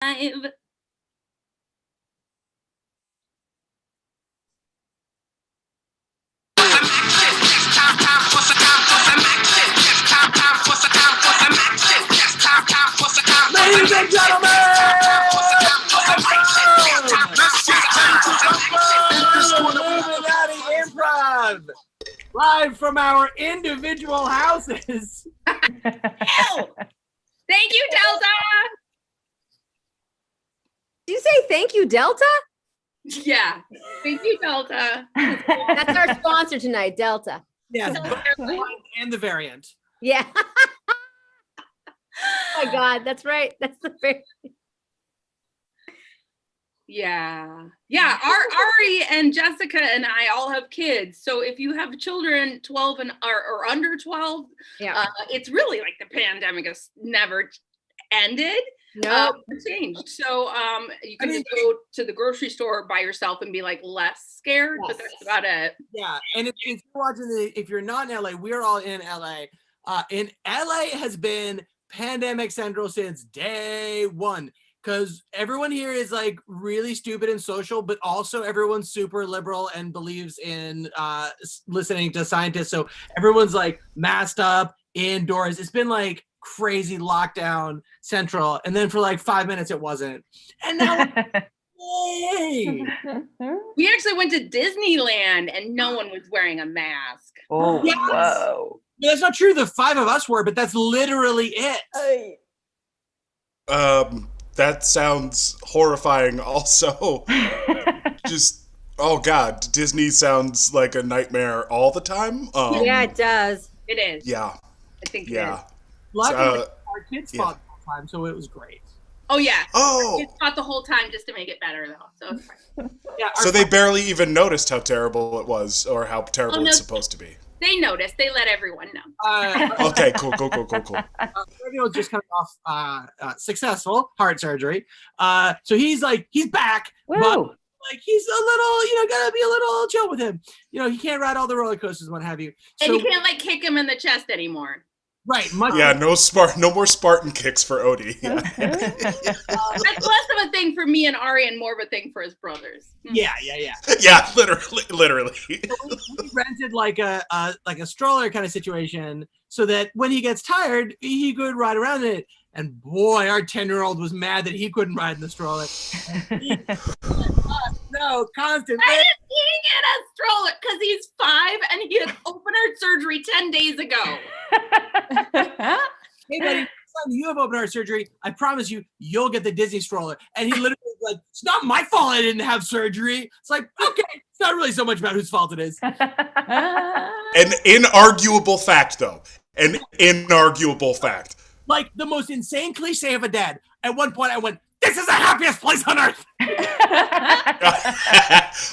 Live. Ladies and gentlemen, Illuminati Improv, live from our individual houses. Ew. Thank you, Delta. Did you say thank you, Delta? Yeah. Thank you, Delta. That's our sponsor tonight, Delta. Yes, and the variant. Yeah. Oh my God, that's right. That's the very. Yeah. Ari and Jessica and I all have kids. So if you have children 12 and or under 12, Yeah. it's really like the pandemic has never ended. No. Changed. So you can just go to the grocery store by yourself and be like less scared, but that's about it. Yeah, and if you're watching if you're not in LA, we're all in LA. In LA has been pandemic central since day one, because everyone here is like really stupid and social, but also everyone's super liberal and believes in listening to scientists. So everyone's like masked up indoors. It's been like crazy lockdown central, and then for like 5 minutes it wasn't, and now yay! We actually went to Disneyland and no one was wearing a mask. Oh, Yes. whoa. No, that's not true. The 5 of us were, but that's literally it. That sounds horrifying also. Just, oh God, Disney sounds like a nightmare all the time. Yeah, it does. It is. Yeah. I think it Yeah. is. Luckily, our kids fought the whole time, so it was great. Oh yeah. Oh. It's fought the whole time just to make it better though. So it's fine. Yeah. So they barely even noticed how terrible it was or how terrible it's supposed to be. They noticed. They let everyone know. Okay, cool. Radio's just coming off successful heart surgery. So he's back, but like he's a little, gotta be a little chill with him. He can't ride all the roller coasters and what have you. And you can't like kick him in the chest anymore. Right. No more Spartan kicks for Odie. Yeah. That's less of a thing for me and Ari and more of a thing for his brothers. Yeah. Yeah, literally. So we rented like a stroller kind of situation so that when he gets tired, he could ride around in it. And boy, our 10-year-old was mad that he couldn't ride in the stroller. No, constant. Why did he get a stroller? Because he's 5 and he had open heart surgery 10 days ago. Hey, buddy, you have open heart surgery. I promise you'll get the Disney stroller. And he literally was like, it's not my fault I didn't have surgery. It's like, okay, it's not really so much about whose fault it is. An inarguable fact, though. An inarguable fact. Like the most insane cliche of a dad. At one point, I went, "This is the happiest place on earth."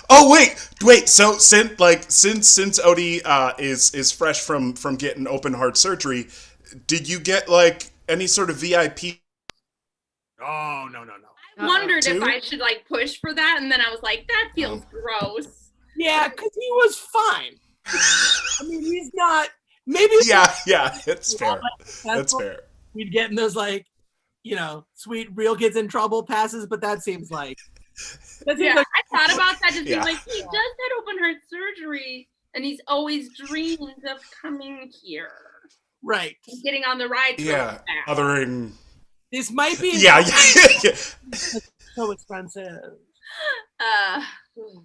Oh wait. So since Odie is fresh from getting open heart surgery, did you get like any sort of VIP? Oh no. I wondered if I should like push for that, and then I was like, that feels gross. Yeah, because he was fine. I mean, he's not. Maybe. Yeah, it's fair. That's fair. We'd get in those like, sweet real kids in trouble passes, but that seems like. I thought about that, just being like, he just had open heart surgery, and he's always dreamed of coming here. Right. And getting on the ride. Yeah. Othering. This might be. Yeah. So expensive.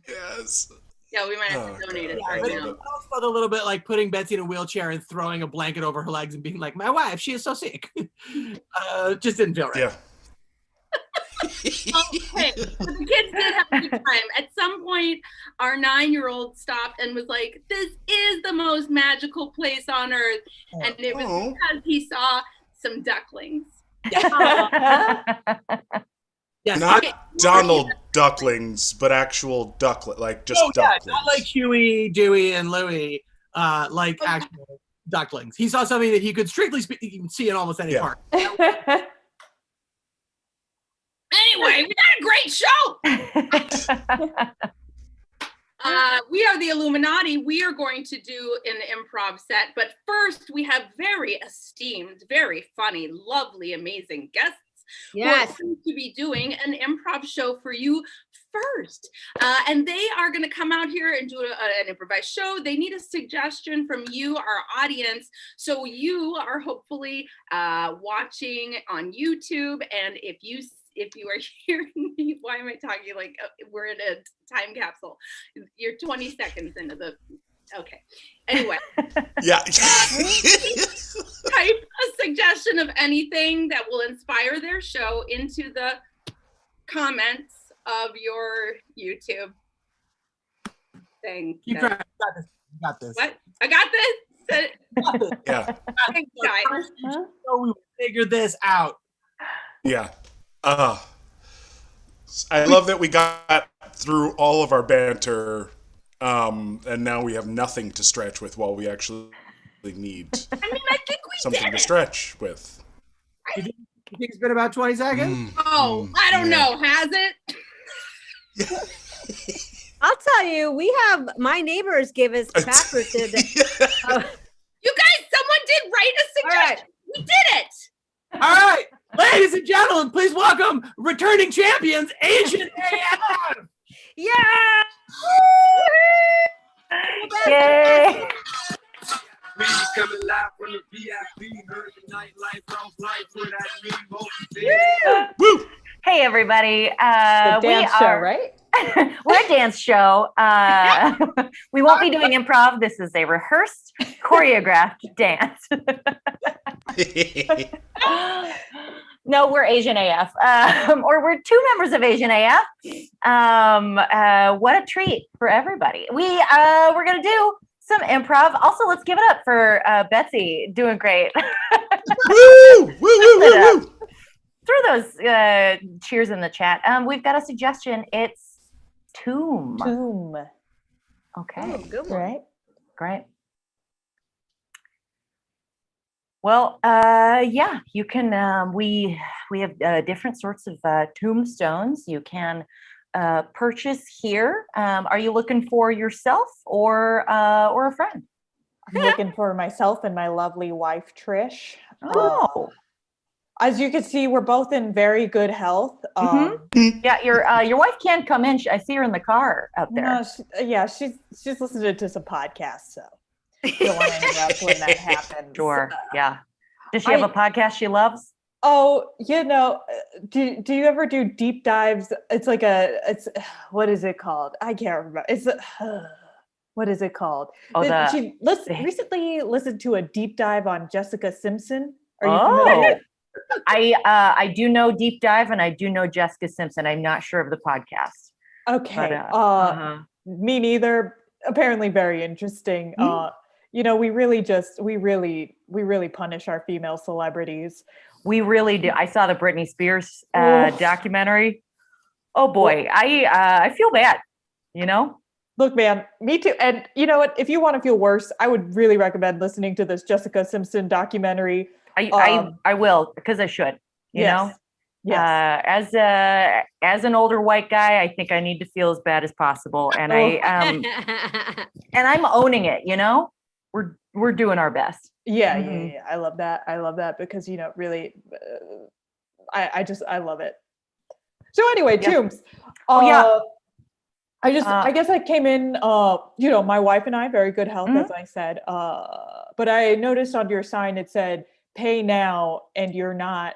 Yes. Yeah, we might have to donate it right now. It felt a little bit like putting Betsy in a wheelchair and throwing a blanket over her legs and being like, "My wife, she is so sick." Just didn't feel right. Yeah. Okay, so the kids did have a good time. At some point, our 9-year-old stopped and was like, "This is the most magical place on earth," and it was because he saw some ducklings. Yes. Not Donald ducklings, but actual duckling, like just ducklings. Not like Huey, Dewey, and Louie, like actual ducklings. He saw something that he could strictly see in almost any park. Anyway, we had a great show. We are the Illuminati. We are going to do an improv set, but first we have very esteemed, very funny, lovely, amazing guests Yes. We're going to be doing an improv show for you first. And they are going to come out here and do an improvised show. They need a suggestion from you, our audience. So you are hopefully watching on YouTube. And if you are hearing me, why am I talking like we're in a time capsule? You're 20 seconds into the, okay. Anyway. Yeah. Type a suggestion of anything that will inspire their show into the comments of your YouTube thing. Keep trying. You got this. What? I got this? Yeah. Thanks, guys. So we will figure this out. Yeah. I love that we got through all of our banter, and now we have nothing to stretch with while we actually need I think we something did to it. stretch with. You think it's been about 20 seconds? I don't know. Has it? I'll tell you, we have my neighbors give us backwards. You guys, someone did write a suggestion. We did it. All right, ladies and gentlemen, please welcome returning champions, Asian AF. Yeah. Yay. Coming live from the VIP, heard the nightlife, house life, what I need, most Woo! Hey everybody. The We dance show, are right? we're a dance show. We won't be doing improv. This is a rehearsed, choreographed dance. No, we're Asian AF, or we're two members of Asian AF. What a treat for everybody. We're gonna do some improv. Also, let's give it up for Betsy, doing great. Woo! Woo! Woo! Woo! Woo! Throw those cheers in the chat. We've got a suggestion. It's tomb. Tomb, Okay, Oh, good one. right? great. Well, yeah, you can. We have different sorts of tombstones you can purchase here. Are you looking for yourself or a friend? I'm looking for myself and my lovely wife, Trish. Oh, As you can see, we're both in very good health. yeah. Your wife can't come in. I see her in the car out there. No, she's listening to some podcasts, so don't want to interrupt when that happens. Sure. Yeah. Does she have a podcast she loves? Oh, do you ever do deep dives? It's like what is it called? I can't remember. What is it called? Oh, She recently listened to a deep dive on Jessica Simpson. Are you familiar? I do know Deep Dive and I do know Jessica Simpson. I'm not sure of the podcast. Okay. But, Me neither. Apparently very interesting. We really punish our female celebrities. We really do. I saw the Britney Spears documentary. Oh boy, I feel bad. Look, man, me too. And you know what? If you want to feel worse, I would really recommend listening to this Jessica Simpson documentary. I will, because I should. You know. Yes. As an older white guy, I think I need to feel as bad as possible, and and I'm owning it. We're doing our best. Yeah. I love that. Because really, I love it. So anyway, Tombs. I guess I came in, my wife and I, very good health, as I said. But I noticed on your sign, it said, pay now, and you're not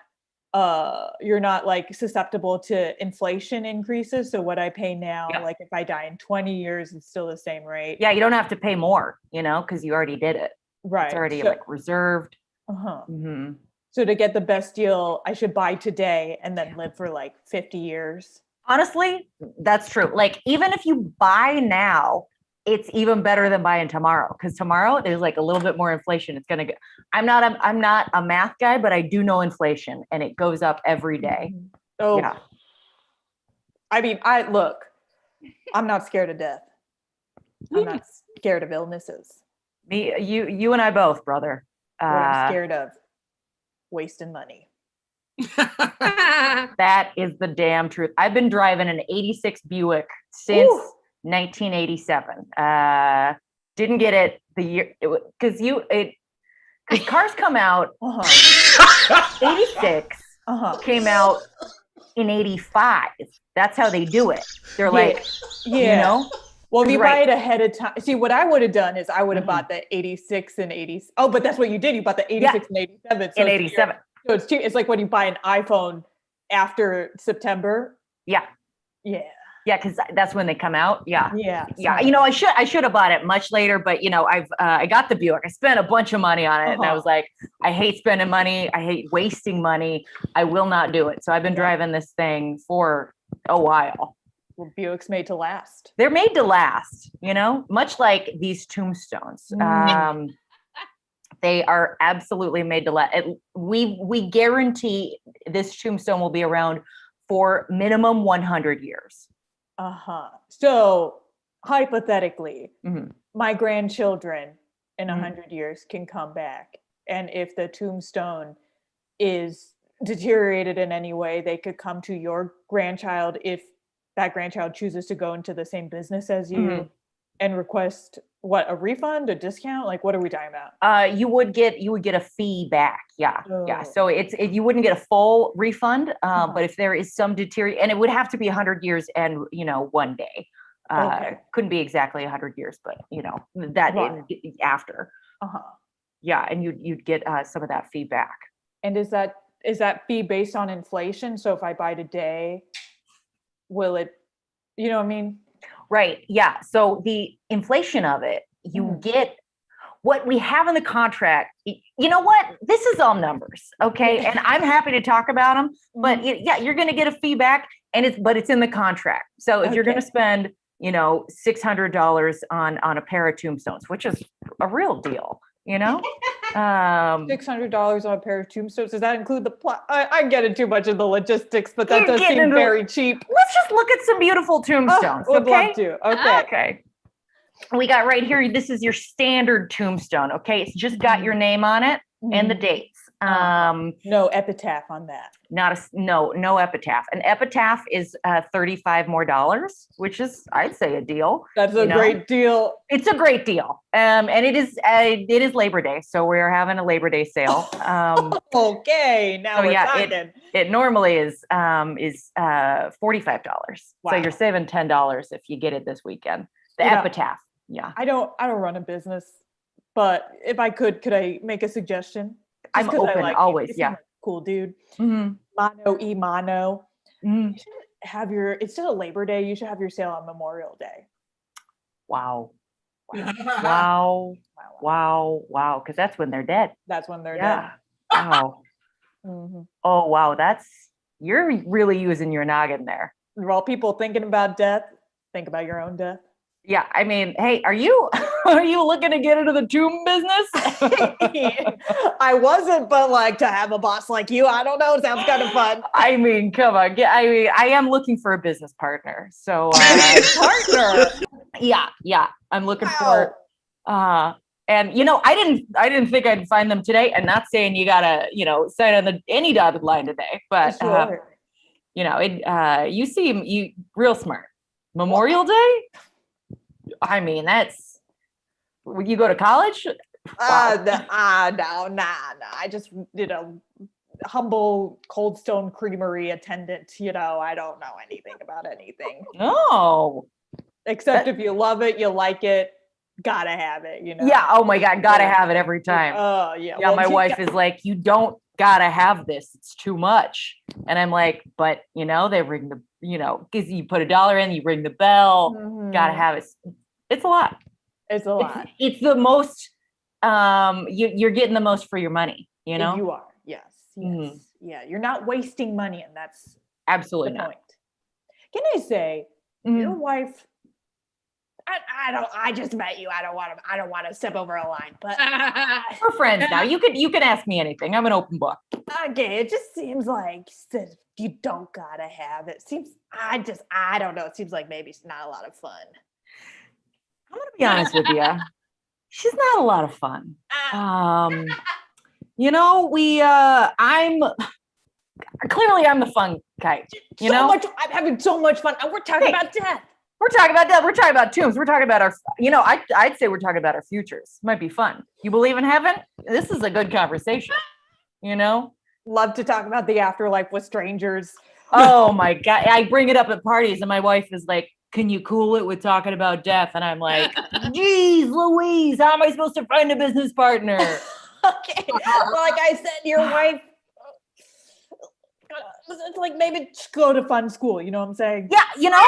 like susceptible to inflation increases. So what I pay now, like if I die in 20 years, it's still the same rate. Yeah. You don't have to pay more, because you already did it. Right. It's already reserved. So to get the best deal, I should buy today and then live for like 50 years. Honestly, that's true. Like, even if you buy now, it's even better than buying tomorrow, because tomorrow there's like a little bit more inflation. It's gonna go. I'm not a math guy, but I do know inflation, and it goes up every day. Oh, yeah. I mean, I'm not scared of death. I'm not scared of illnesses. You and I both, brother. What I'm scared of, wasting money. That is the damn truth. I've been driving an 86 Buick since 1987. Didn't get it the year because cars come out 86. came out in 85. That's how they do it. They're like, you know. Well, if you buy Right. it ahead of time. See, what I would have done is I would have Mhm. bought the 86 and 80. Oh, but that's what you did. You bought the 86 and 87. So In it's 87. So it's cheap. It's like when you buy an iPhone after September. Yeah. Yeah. Yeah, because that's when they come out. Yeah. Yeah. Yeah. You know, I should have bought it much later, but you know, I got the Buick. I spent a bunch of money on it, and I was like, I hate spending money. I hate wasting money. I will not do it. So I've been driving this thing for a while. Well, Buick's made to last. They're made to last, you know, much like these tombstones. They are absolutely made to last. We guarantee this tombstone will be around for minimum 100 years. So hypothetically, Mhm. my grandchildren in 100 years can come back, and if the tombstone is deteriorated in any way, they could come to your grandchild if that grandchild chooses to go into the same business as you and request a refund, a discount? Like, what are we talking about? You would get a fee back. Yeah. Yeah. So you wouldn't get a full refund. But if there is some deterioration, and it would have to be 100 years and, you know, 1 day. Couldn't be exactly 100 years, but you know, that after. Yeah. And you'd get some of that feedback. And is that fee based on inflation? So if I buy today, will it, you know what I mean? Right. Yeah. So the inflation of it, you get what we have in the contract. You know what? This is all numbers. Okay. And I'm happy to talk about them, but yeah, you're going to get a feedback, and it's in the contract. So if you're going to spend, you know, $600 on a pair of tombstones, which is a real deal, you know, $600 on a pair of tombstones. Does that include the plot? I'm getting too much of the logistics, but that does seem very cheap. Let's just look at some beautiful tombstones. Would love to. Okay. We got right here. This is your standard tombstone. Okay. It's just got your name on it and the dates. No epitaph on that. No epitaph. An epitaph is $35 more, which is, I'd say, a deal. That's a great deal. It's a great deal. And it is Labor Day, so we're having a Labor Day sale. Okay, now we're talking. It normally is $45. Wow. So you're saving $10 if you get it this weekend. The epitaph. Yeah. I don't run a business, but if I could I make a suggestion? I'm open always. Yeah. Cool, dude. Mono e mono. You should have it's still a Labor Day. You should have your sale on Memorial Day. Wow. Because that's when they're dead. That's when they're dead. Wow. Oh, wow. You're really using your noggin there. Well, people thinking about death, think about your own death. Yeah, I mean, hey, are you looking to get into the tomb business? I wasn't, but like to have a boss like you, I don't know, sounds kind of fun. I mean, come on. I am looking for a business partner. So partner. Yeah. I'm looking for and you know, I didn't think I'd find them today. I'm not saying you gotta, you know, sign on any dotted line today, but you know, you seem real smart. Memorial Day? I mean, when you go to college? Wow. No. I just did a humble Cold Stone Creamery attendant. You know, I don't know anything about anything. No. Except if you love it, you like it, gotta have it, you know? Yeah. Oh my God. Gotta have it every time. Oh, yeah. Yeah. Well, my wife is like, you don't gotta have this. It's too much. And I'm like, but you know, they ring the, you know, because you put $1 in, you ring the bell, gotta have it. It's a lot. It's a lot. It's the most, you're getting the most for your money, you know? You are. Yes. Yeah. You're not wasting money, and that's absolutely the not. point. Can I say, your wife, I just met you. I don't want to step over a line, but we're friends now. You can ask me anything. I'm an open book. Okay. It just seems like you don't gotta have it. I don't know. It seems like maybe it's not a lot of fun. I'm gonna be honest with you. She's not a lot of fun. You know, I'm the fun guy. You know, I'm having so much fun. And we're talking about death. We're talking about death. We're talking about tombs. We're talking about our, you know, I'd say we're talking about our futures. Might be fun. You believe in heaven? This is a good conversation. You know, love to talk about the afterlife with strangers. Oh my God. I bring it up at parties and my wife is like, can you cool it with talking about death? And I'm like, geez, Louise, how am I supposed to find a business partner? Okay. Like I said, your wife, it's like maybe just go to fun school. You know what I'm saying? Yeah, you know,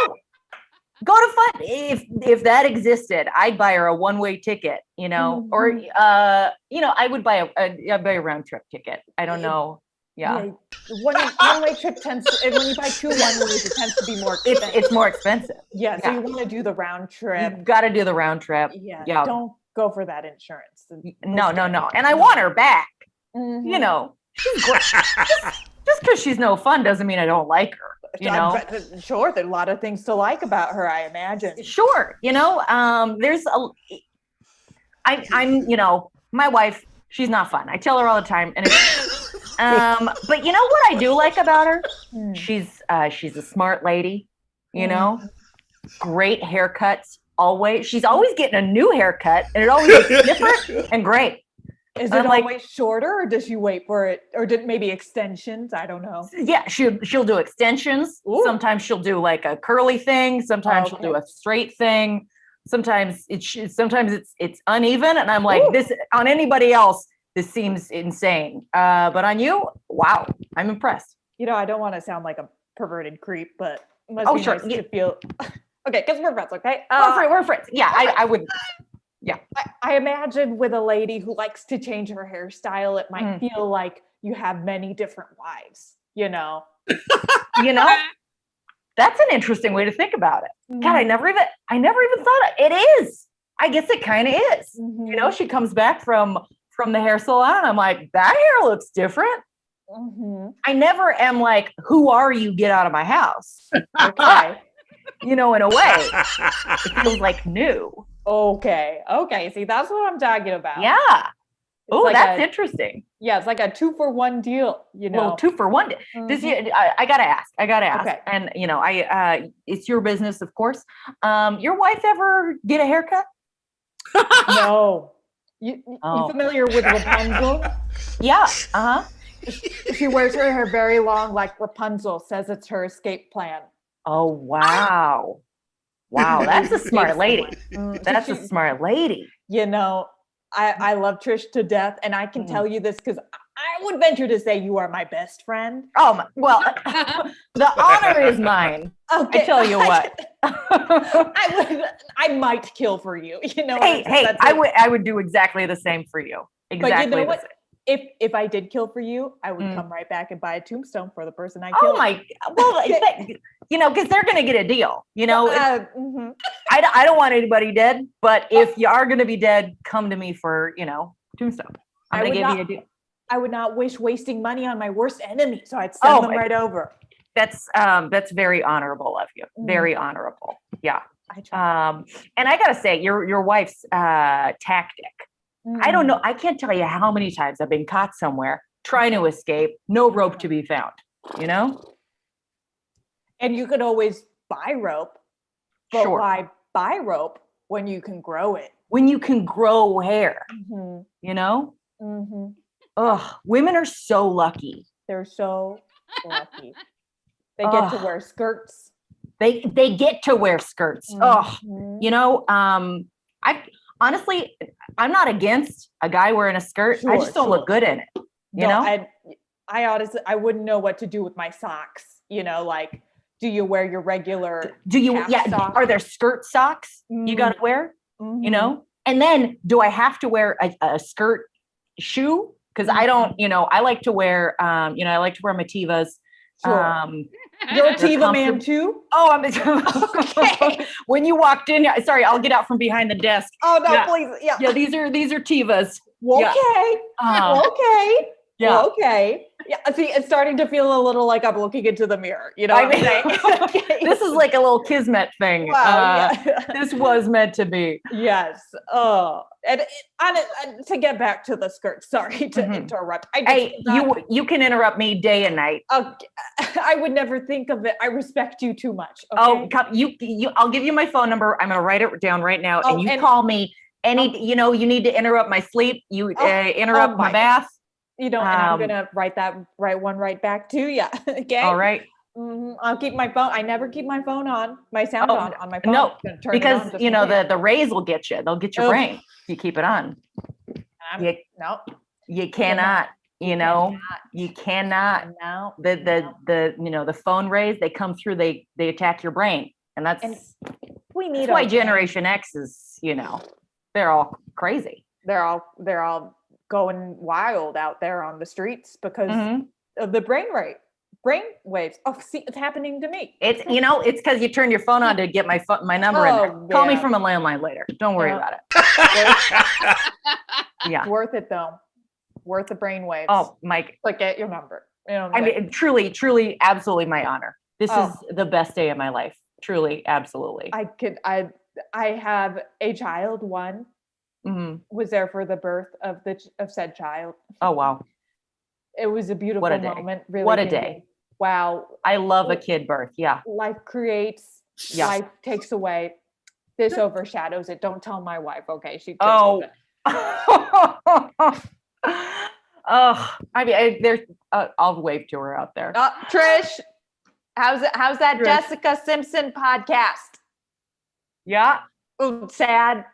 go to fun. If that existed, I'd buy her a one-way ticket, you know, or you know, I would buy I'd buy a round trip ticket. I don't know. Yeah. One-way trip tends to, and when you buy two one-ways, it tends to be more expensive. It's more expensive. Yeah, so you want to do the round trip. You've got to do the round trip. Yeah, Yeah. don't go for that insurance. No. And I want her back. You know, she's great. Just because she's no fun doesn't mean I don't like her. You know, sure, there's a lot of things to like about her, I imagine. Sure, you know, I'm, you know, my wife, she's not fun. I tell her all the time, and it's, but you know what I do like about her? She's a smart lady, you know, great haircuts. She's always getting a new haircut, and it always looks different and great. Is it always shorter, or does she wait for it, or did maybe extensions? I don't know. Yeah, she'll do extensions. Ooh. Sometimes she'll do like a curly thing. Sometimes she'll do a straight thing. Sometimes it's uneven, and I'm like, this on anybody else, this seems insane. But on you, wow, I'm impressed. You know, I don't want to sound like a perverted creep, but it must be nice to feel. Okay, because we're friends. Okay, we're friends. Yeah, I would. Yeah. I imagine with a lady who likes to change her hairstyle, it might feel like you have many different wives, you know? You know, that's an interesting way to think about it. God, I never even thought it is. I guess it kind of is. You know, she comes back from the hair salon. I'm like, that hair looks different. I never am like, who are you? Get out of my house. Okay. You know, in a way, it feels like new. Okay. See, that's what I'm talking about. Yeah. Oh, like that's interesting. Yeah, it's like a 2-for-1 deal, you know. Well, 2-for-1 deal. I gotta ask. Okay. And you know, it's your business, of course. Your wife ever get a haircut? No. You familiar with Rapunzel? Yeah. She wears her hair very long, like Rapunzel says it's her escape plan. Oh wow. Wow, that's a smart lady. That's a smart lady. You know, I love Trish to death, and I can tell you this because I would venture to say you are my best friend. Oh, well, the honor is mine. Okay. I tell you what. I might kill for you. You know. Hey, I would do exactly the same for you. Exactly. But you know what? If I did kill for you, I would come right back and buy a tombstone for the person I killed. Oh my! Well, you know, because they're going to get a deal. You know, I don't want anybody dead, but if you are going to be dead, come to me for tombstone. I'm going to give you a deal. I would not wish wasting money on my worst enemy, so I'd send them right over. That's very honorable of you. Very honorable. Yeah. I try. And I got to say, your wife's tactic. I don't know. I can't tell you how many times I've been caught somewhere trying to escape, no rope to be found, you know? And you could always buy rope, but why buy rope when you can grow it? When you can grow hair, you know? Ugh, women are so lucky. They're so lucky. They get to wear skirts. They get to wear skirts. You know, honestly, I'm not against a guy wearing a skirt. I just don't look good in it. You know? I honestly, I wouldn't know what to do with my socks. You know, like, do you wear your regular? Socks? Are there skirt socks you got to wear? You know? And then do I have to wear a skirt shoe? Because I don't, I like to wear, I like to wear my Tevas. Sure. You're a Teva man too? Oh, I'm okay. When you walked in, sorry, I'll get out from behind the desk. Oh no, please. Yeah. Yeah, these are Tevas. Okay. Okay. Yeah. Well, okay. Yeah. See, it's starting to feel a little like I'm looking into the mirror. You know what I'm saying? Okay. This is like a little kismet thing. Wow. This was meant to be. Yes. Oh, and to get back to the skirt. Sorry to interrupt. You can interrupt me day and night. Okay. I would never think of it. I respect you too much. Okay? Oh, I'll give you my phone number. I'm gonna write it down right now, and call me. You need to interrupt my sleep. You interrupt my bath. And I'm gonna write one right back to you. Okay. All right. I'll keep my phone. I never keep my phone on, my sound on my phone. No, Turn because it on you know the rays will get you. They'll get your brain if you keep it on. You cannot. You cannot. No. The phone rays, they come through. They attack your brain, and that's why Generation X is. They're all crazy. They're all going wild out there on the streets because of the brain waves. Oh, see, it's happening to me. It's because you turned your phone on to get my number in there. Call me from a landline later. Don't worry about it. Yeah, it's worth it though. Worth the brain waves. Oh, Mike, get your number. I mean, truly, absolutely, my honor. This is the best day of my life. Truly, absolutely. I have a child. One was there for the birth of said child. Oh wow. It was a beautiful moment. Really, what a day. Wow. I love a kid birth. Yeah. Life creates, life takes away. This overshadows it. Don't tell my wife, okay? She takes it. Oh, I mean, I'll wave to her out there. Trish, how's that Trish. Jessica Simpson podcast? Yeah. Oh, sad.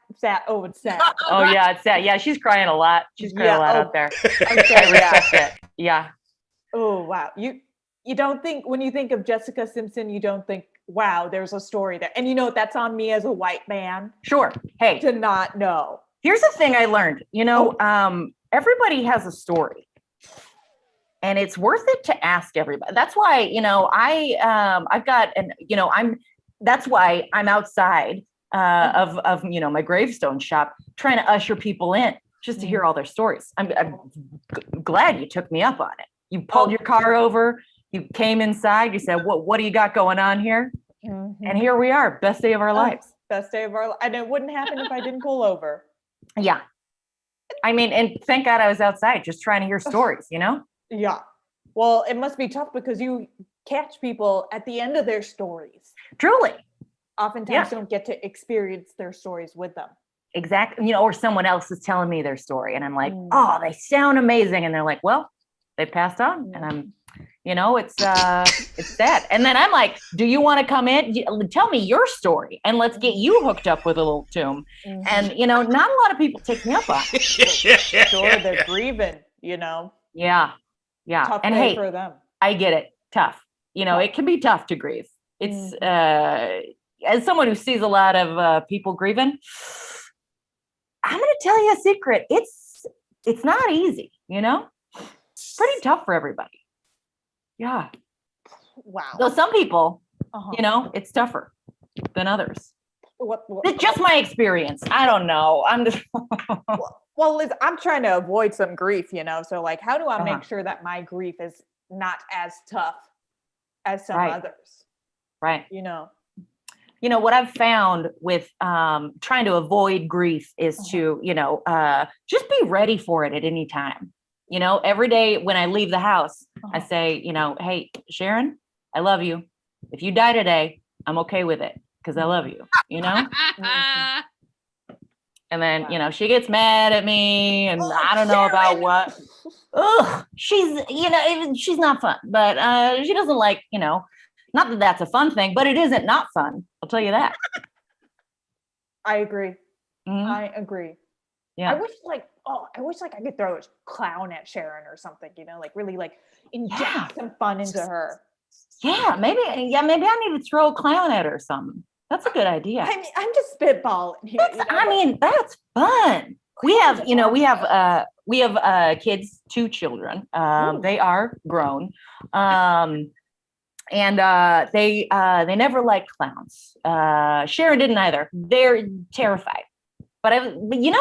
Oh, it's sad. Oh yeah, it's sad. Yeah, she's crying a lot. She's crying a lot out there. I respect it. Yeah. Oh wow. You don't think, when you think of Jessica Simpson, you don't think, wow, there's a story there. And that's on me as a white man. Sure. Hey. To not know. Here's the thing I learned. Everybody has a story. And it's worth it to ask everybody. That's why, I've got that's why I'm outside of my gravestone shop trying to usher people in just to hear all their stories. I'm glad you took me up on it. You pulled your car over, you came inside, you said, what do you got going on here? And here we are, best day of our lives. Best day of our lives. And it wouldn't happen if I didn't pull over. Yeah. I mean, and thank God I was outside just trying to hear stories, Yeah. Well, it must be tough because you catch people at the end of their stories. Truly. Oftentimes don't get to experience their stories with them. Exactly. Or someone else is telling me their story and I'm like, oh, they sound amazing. And they're like, well, they passed on. And I'm, it's sad. And then I'm like, do you want to come in? Tell me your story and let's get you hooked up with a little tomb. And, not a lot of people take me up on it. Sure, they're grieving, Yeah. Yeah. Tough and day for them. I get it. Tough. It can be tough to grieve. It's, as someone who sees a lot of people grieving, I'm going to tell you a secret. It's not easy, It's pretty tough for everybody. Yeah. Wow. So some people, it's tougher than others. It's just my experience. I don't know. I'm just. Well, Liz, I'm trying to avoid some grief, So, how do I make sure that my grief is not as tough as some others? Right. What I've found with trying to avoid grief is to, just be ready for it at any time. Every day when I leave the house, I say, hey, Sharon, I love you. If you die today, I'm okay with it because I love you, And then, she gets mad at me and I don't know about what. Ugh, she's not fun, but she doesn't like, not that that's a fun thing, but it isn't not fun. I'll tell you that. I agree. I agree. Yeah. I wish I could throw a clown at Sharon or something, really inject some fun into her. Yeah, maybe I need to throw a clown at her or something. That's a good idea. I mean, I'm just spitballing here. That's fun. We have kids, 2 children. They are grown. And they never liked clowns. Sharon didn't either. They're terrified. But maybe you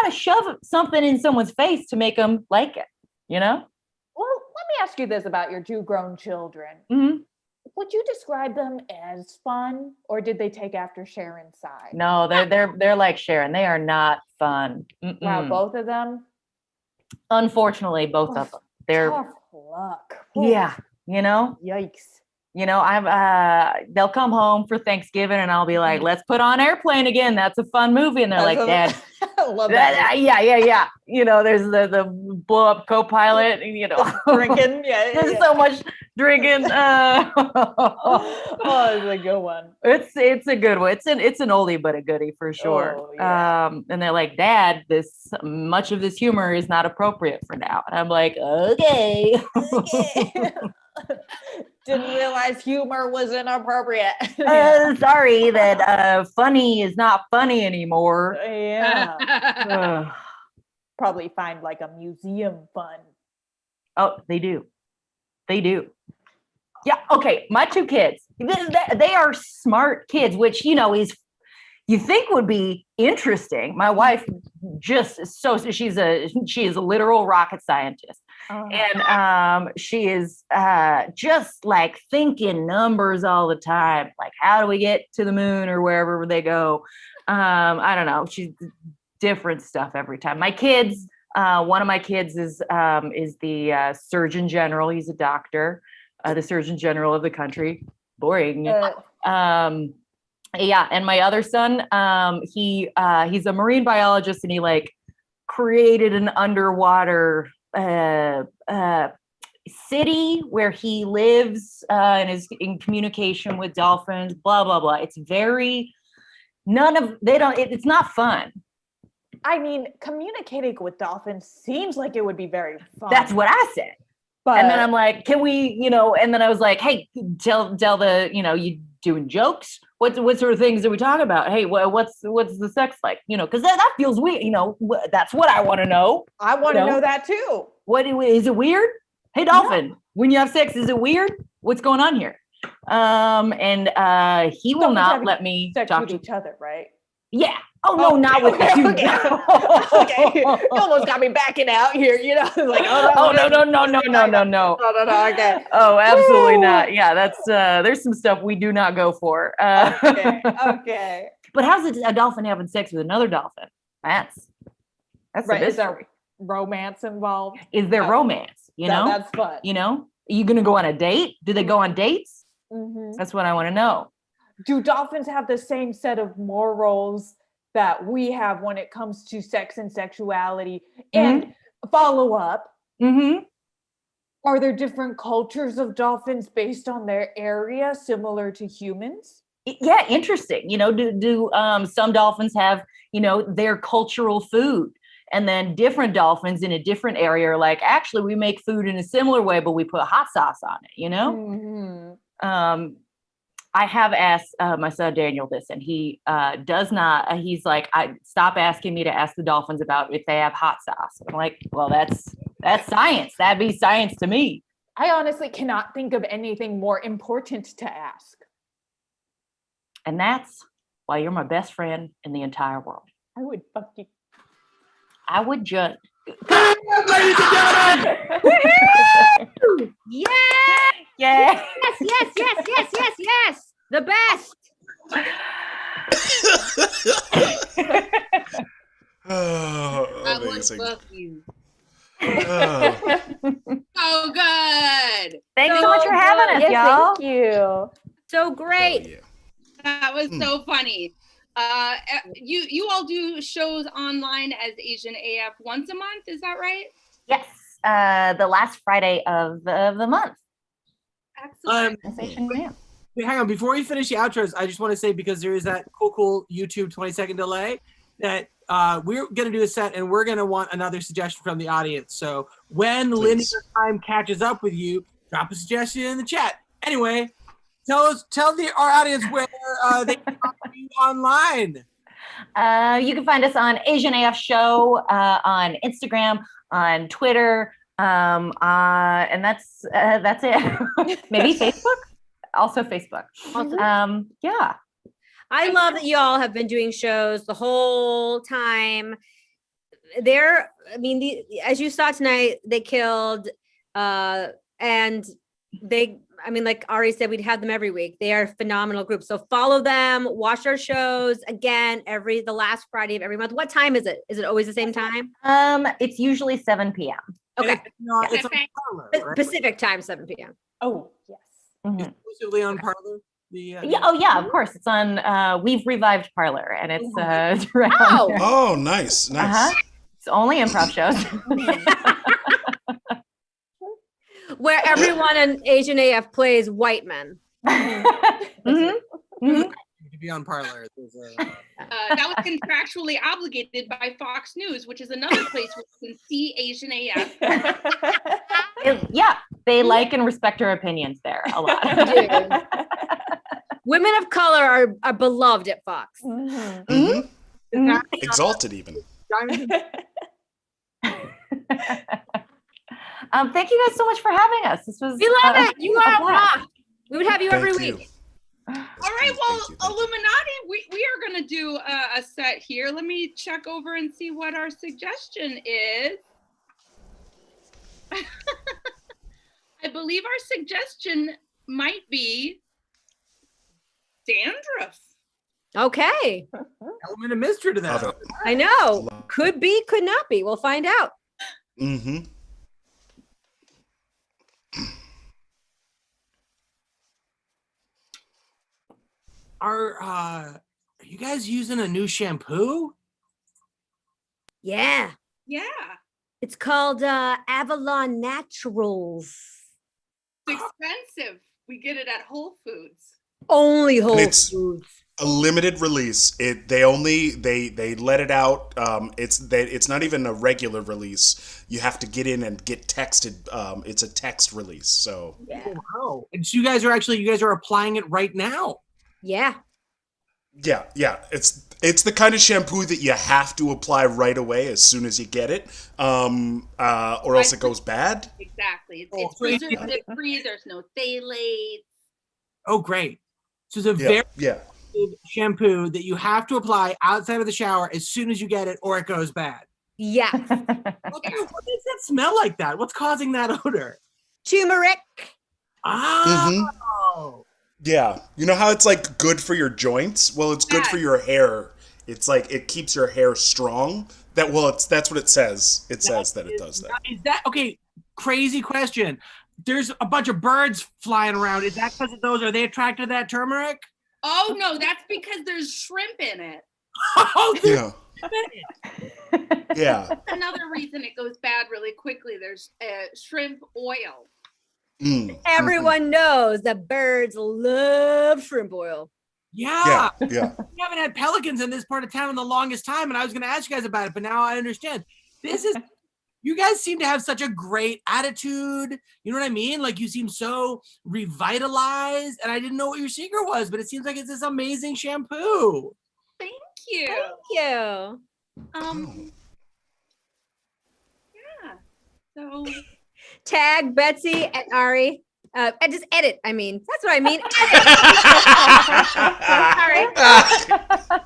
got to shove something in someone's face to make them like it. Well, let me ask you this about your 2 grown children. Would you describe them as fun, or did they take after Sharon's side? No, they're like Sharon. They are not fun. Wow, both of them. Unfortunately, both of them. They're tough luck. Yeah, Yikes. You know, they'll come home for Thanksgiving and I'll be like, let's put on Airplane again. That's a fun movie. And they're like, Dad, I love that. yeah. You know, there's the blow up co-pilot, you know, Drinking. Yeah. there's so much drinking. Oh, it's a good one. It's a good one. It's an oldie but a goodie for sure. Oh, yeah. And they're like, Dad, much of this humor is not appropriate for now. And I'm like, okay. Didn't realize humor was inappropriate. Sorry that funny is not funny anymore. Yeah. Probably find like a museum fun. Oh, they do. Yeah. Okay. My two kids, they are smart kids, which, you know, you think would be interesting. My wife she is a literal rocket scientist. And she is just like thinking numbers all the time. Like, how do we get to the moon or wherever they go? I don't know. She's different stuff every time. My kids, one of my kids is the Surgeon General. He's a doctor, the Surgeon General of the country. Boring. Yeah. And my other son, he's a marine biologist, and he like created an underwater city where he lives and is in communication with dolphins, blah blah blah. It's not fun. I mean, communicating with dolphins seems like it would be very fun. That's what I said. But, and then I'm like, can we, you know, and then I was like, hey, tell the, you know, you doing jokes? What sort of things are we talking about? Hey, what's the sex like? You know, because that feels weird. You know, that's what I want to know. I want to know that too. What is it weird? Hey, dolphin, when you have sex, is it weird? What's going on here? And he will not let me talk with each other, right? Yeah. Oh no, not with you. Okay. You almost got me backing out here, you know. Like, no. Okay. Oh, absolutely not. Yeah, that's there's some stuff we do not go for. Okay. But how's a dolphin having sex with another dolphin? That's right. The is there romance involved? Is there romance? You know, that's fun. You know, are you gonna go on a date? Do they go on dates? Mm-hmm. That's what I want to know. Do dolphins have the same set of morals that we have when it comes to sex and sexuality? And follow up, are there different cultures of dolphins based on their area similar to humans? Yeah, interesting. You know, do some dolphins have, you know, their cultural food? And then different dolphins in a different area are like, actually, we make food in a similar way, but we put hot sauce on it, you know? I have asked my son Daniel this, and he does not. He's like, stop asking me to ask the dolphins about if they have hot sauce. I'm like, well, that's science. That'd be science to me. I honestly cannot think of anything more important to ask. And that's why you're my best friend in the entire world. I would fuck you. I would just. Ladies and gentlemen! Yes! Yeah. Yes. The best. Oh, amazing. Fuck you. Oh. So good. Thanks so much for having us, y'all. Thank you. So great. Yeah. That was so funny. You all do shows online as Asian AF once a month, is that right? Yes, the last Friday of the month. Excellent. Hang on, before we finish the outros, I just want to say, because there is that cool YouTube 20-second delay, that we're going to do a set and we're going to want another suggestion from the audience. So when linear time catches up with you, drop a suggestion in the chat. Anyway, tell our audience where they can find you online. You can find us on Asian AF Show on Instagram, on Twitter, and that's it. Maybe Facebook. Also Facebook. Awesome. Yeah. I love that y'all have been doing shows the whole time. As you saw tonight, they killed, and they, like Ari said, we'd have them every week. They are a phenomenal group. So follow them, watch our shows again the last Friday of every month. What time is it? Is it always the same time? It's usually 7 p.m. Okay. It's on Parler, right? Pacific time, 7 p.m. Oh, yes. Exclusively on Parler. Yeah. Oh, yeah. Of course, it's on. We've revived Parlor, and it's it's around Oh. there. Oh, nice. It's only improv shows. Where everyone in Asian AF plays white men. To be on Parler. That was contractually obligated by Fox News, which is another place where you can see Asian AF. Yeah, they like and respect our opinions there a lot. Women of color are beloved at Fox. Exalted even. Thank you guys so much for having us. This was We love it. You are rock. We would have you every Thank you. week. All right, well, Illuminati, we are going to do a set here. Let me check over and see what our suggestion is. I believe our suggestion might be dandruff. Okay. Element of mystery to that. I know. Could be, could not be. We'll find out. Mm-hmm. Are you guys using a new shampoo? Yeah. Yeah. It's called Avalon Naturals. It's expensive. We get it at Whole Foods. Only Whole It's Foods. a limited release. They let it out. It's not even a regular release. You have to get in and get texted. It's a text release. So Yeah. Oh, wow. And so you guys are applying it right now. Yeah. yeah. It's the kind of shampoo that you have to apply right away as soon as you get it, or else it goes bad. Exactly. It's preservative free. There's no phthalates. Oh, great. So it's a very Yeah. good shampoo that you have to apply outside of the shower as soon as you get it, or it goes bad. Yeah. Okay, what makes that smell like that? What's causing that odor? Turmeric. Oh. Yeah. You know how it's like good for your joints? Well, it's good for your hair. It's like it keeps your hair strong. That's what it says. It says that it does that. Is that okay? Crazy question. There's a bunch of birds flying around. Is that because of those? Are they attracted to that turmeric? Oh, no, that's because there's shrimp in it. Oh, Yeah. Yeah. That's another reason it goes bad really quickly. There's shrimp oil. Everyone knows that birds love shrimp oil. yeah. Yeah. We haven't had pelicans in this part of town in the longest time, and I was going to ask you guys about it, but now I understand. You guys seem to have such a great attitude. You know what I mean? Like you seem so revitalized, and I didn't know what your secret was, but it seems like it's this amazing shampoo. Thank you. Thank you. Yeah. So Tag Betsy and Ari. And just edit. I mean, that's what I mean. Sorry.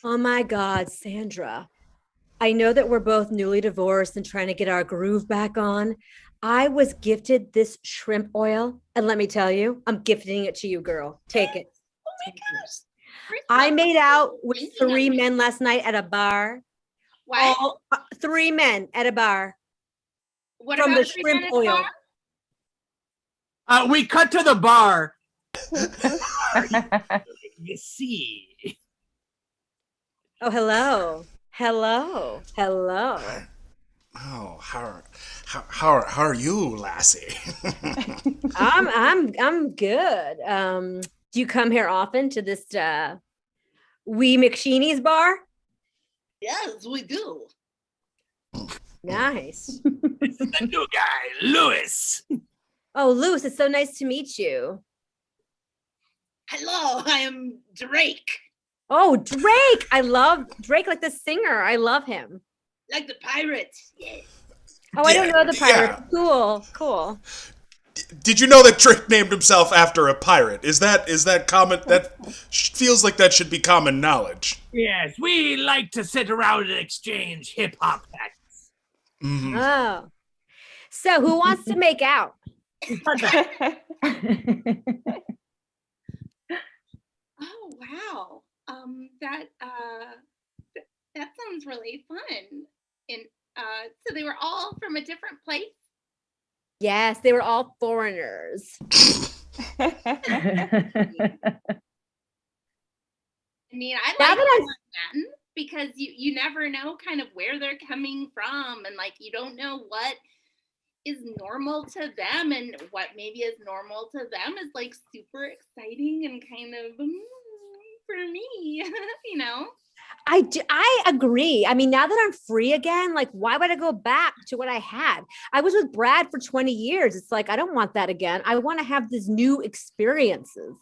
Oh my God, Sandra. I know that we're both newly divorced and trying to get our groove back on. I was gifted this shrimp oil, and let me tell you, I'm gifting it to you, girl. Take it. oh my gosh. I made out with 3 men last night at a bar. What? All, 3 men at a bar. What from about the shrimp Tennis oil. Bar? We cut to the bar. You see. Oh, hello. Hello. Hello. Oh, how are you, lassie? I'm good. Do you come here often to this Wee McSheeney's bar? Yes, we do. Nice. This is the new guy, Lewis. Oh, Lewis, it's so nice to meet you. Hello, I am Drake. Oh, Drake. I love Drake, like the singer. I love him. Like the pirates. Yes. Oh, I don't know the pirate. Yeah. Cool. Did you know that Drake named himself after a pirate? Is that common? That feels like that should be common knowledge. Yes, we like to sit around and exchange hip hop facts. Mhm. Oh. So who wants to make out? Oh wow. That sounds really fun. And so they were all from a different place. Yes, they were all foreigners. I mean, I Now like that men because you never know kind of where they're coming from, and like you don't know what is normal to them, and what maybe is normal to them is like super exciting and kind of for me, you know. I agree. I mean, now that I'm free again, like, why would I go back to what I had? I was with Brad for 20 years. It's like, I don't want that again. I want to have these new experiences.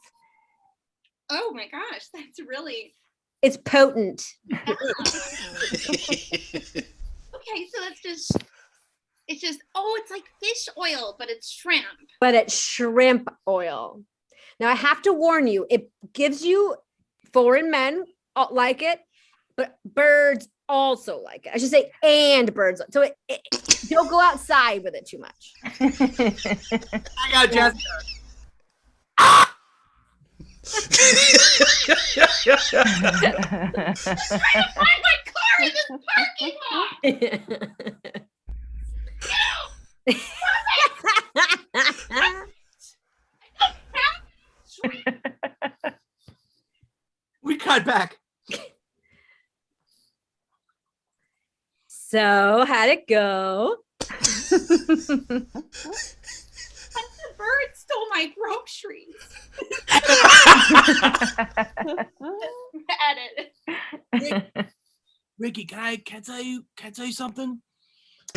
Oh my gosh, that's really It's potent. okay. So it's just it's like fish oil, but it's shrimp. But it's shrimp oil. Now, I have to warn you, it gives you foreign men like it, but birds also like it. I should say, and birds. So don't go outside with it too much. I got Jessica. Trying to find my car in this parking lot. We cut back. So, how'd it go? The bird stole my groceries. Edit. Ricky, can I tell you something?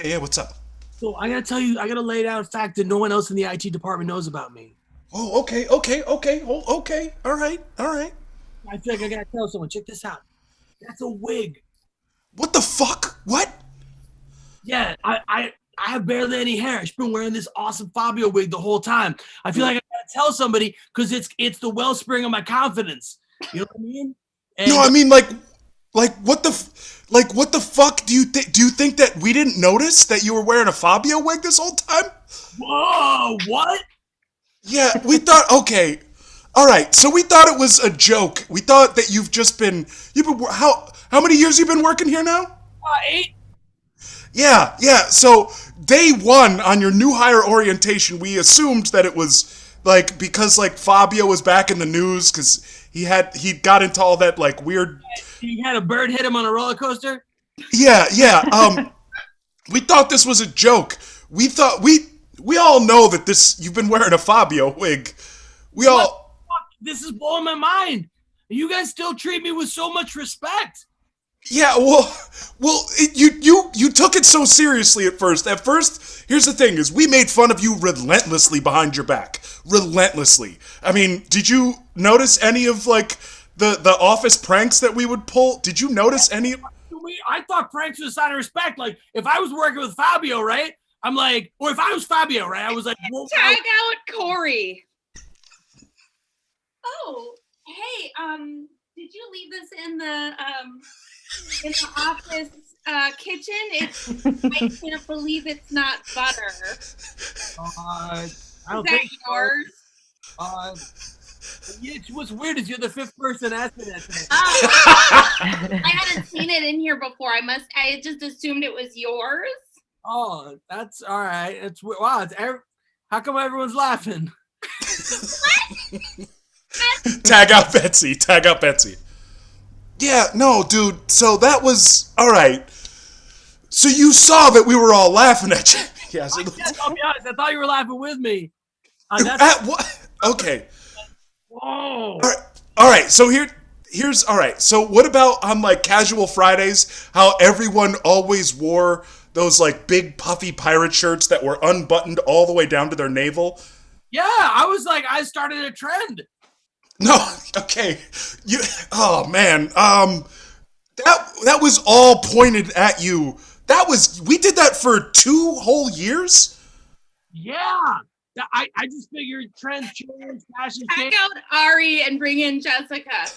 Yeah, what's up? So I gotta lay down a fact that no one else in the IT department knows about me. Oh, okay. All right. I feel like I gotta tell someone. Check this out. That's a wig. What the fuck? What? Yeah, I have barely any hair. I've been wearing this awesome Fabio wig the whole time. I feel like I gotta tell somebody because it's the wellspring of my confidence. You know what I mean? And No, I mean like what the fuck do you think? Do you think that we didn't notice that you were wearing a Fabio wig this whole time? Whoa, what? Yeah, we thought. Okay, all right. So we thought it was a joke. We thought that you've been how many years you been working here now? 8. Yeah. So day one on your new hire orientation, we assumed that it was like because like Fabio was back in the news because he got into all that like weird. He had a bird hit him on a roller coaster. Yeah. We thought this was a joke. We thought we all know that you've been wearing a Fabio wig. This is blowing my mind. You guys still treat me with so much respect. Yeah, well, you took it so seriously at first. At first, here's the thing: is we made fun of you relentlessly behind your back, relentlessly. I mean, did you notice any of like the office pranks that we would pull? Did you notice any? I thought pranks was a sign of respect. Like if I was working with Fabio, right? I'm like, or if I was Fabio, right? I was like, whoa, tag out Corey. Oh, hey, did you leave this in the office kitchen? I can't believe it's not butter. I don't Is that think yours? What's weird is you're the 5th person asking that today. I hadn't seen it in here before. I just assumed it was yours. Oh, that's all right. It's wow. How come everyone's laughing? Tag out Betsy. Yeah, no, dude. So that was all right. So you saw that we were all laughing at you. Yeah. So I'll be honest. I thought you were laughing with me. At what? Okay. Whoa. All right. So here's all right. So what about on like casual Fridays? How everyone always wore those like big puffy pirate shirts that were unbuttoned all the way down to their navel? Yeah, I started a trend. No, okay. Oh man. That was all pointed at you. We did that for 2 whole years? Yeah. I just figured trends change, fashion change. Check out Ari and bring in Jessica.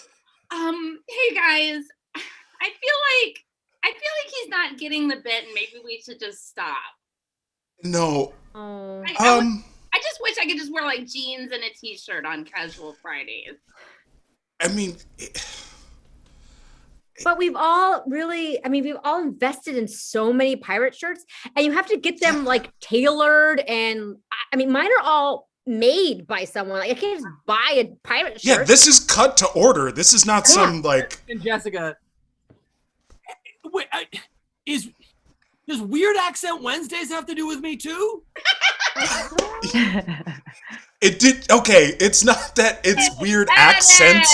Hey guys, I feel like he's not getting the bit, and maybe we should just stop. No. I just wish I could just wear like jeans and a t-shirt on casual Fridays. I mean, but we've all invested in so many pirate shirts, and you have to get them like tailored. And I mean, mine are all made by someone. Like I can't just buy a pirate shirt. Yeah, this is cut to order. This is not some like. And Jessica, wait, does Weird Accent Wednesdays have to do with me too? It did. Okay, it's not that it's weird accents.